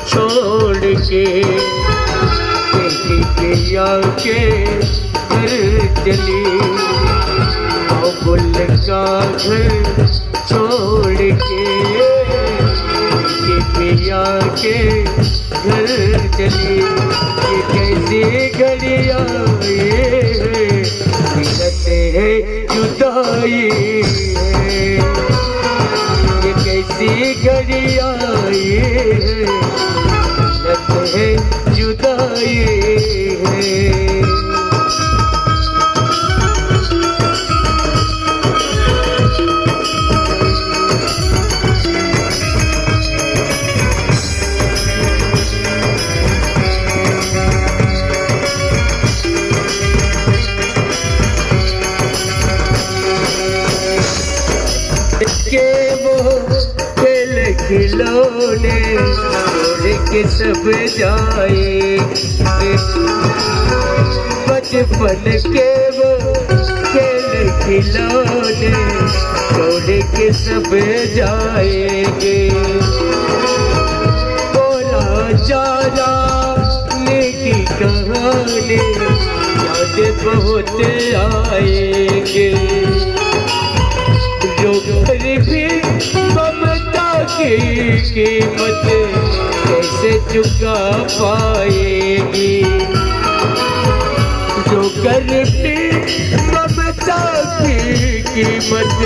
छोड़ के पिया के घर चली, बुल का घर छोड़ के पिया के घर चली। ये कैसी घड़ियाँ मिलते हैं जुदाई है, ये कैसी घड़ियाँ मिलते हैं जुदाई है। के वो खेल खिलौने छोड़ के सब जाए, बचपन के वो खेल खिलौने छोड़ के सब जाएंगे। बोला जाना की कहानी याद बहुत आएंगे, जो गरीबी ममता की कीमत कैसे चुका पाएगी, जो गरीबी ममता की कीमत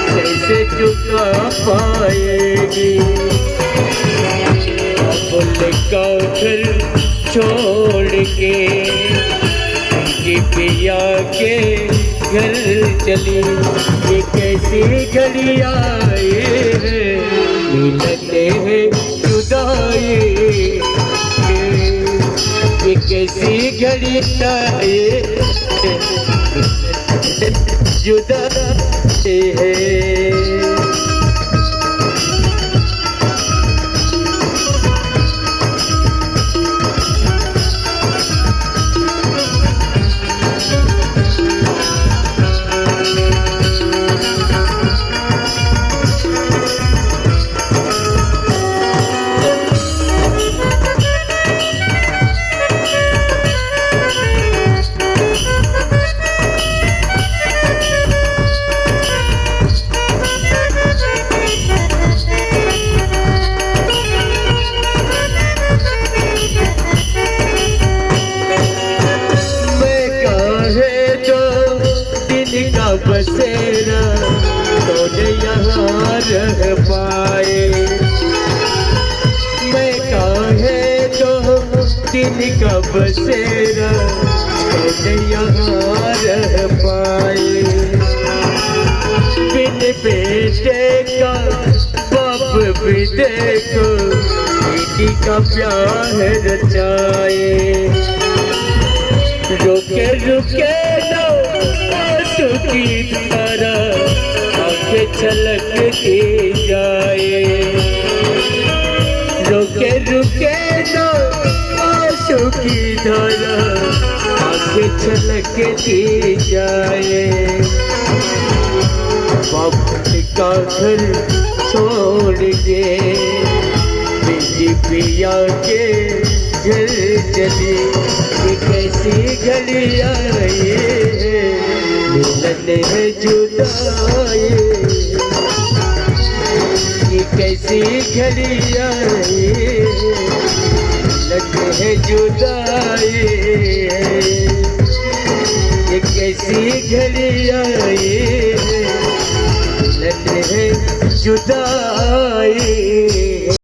कैसे चुका पाएगी। बुल का घर छोड़ के पिया के घर चली, ये कैसी घड़ियाँ मिलते हैं जुदाई, ये कैसी घड़ियाँ जुदाई है। बसेरा तो यहाँ रह पाए, मैं काहे तो दिन का बसेरा तो यहाँ रह पाए। बिन बेटे का बाप भी देखो बेटी का प्यार रचाए, रुके रुके लो की तरह आंखें छलकती जाए, रुके रुके ना आंसू की धारा आंखें छलकती जाए। बाप का घर छोड़ के पिया के घर चली, ये कैसी घड़ियाँ मिलन है जुदाई, ये कैसी घड़ियाँ मिलन है जुदाई, ये कैसी घड़ियाँ मिलन है जुदाई।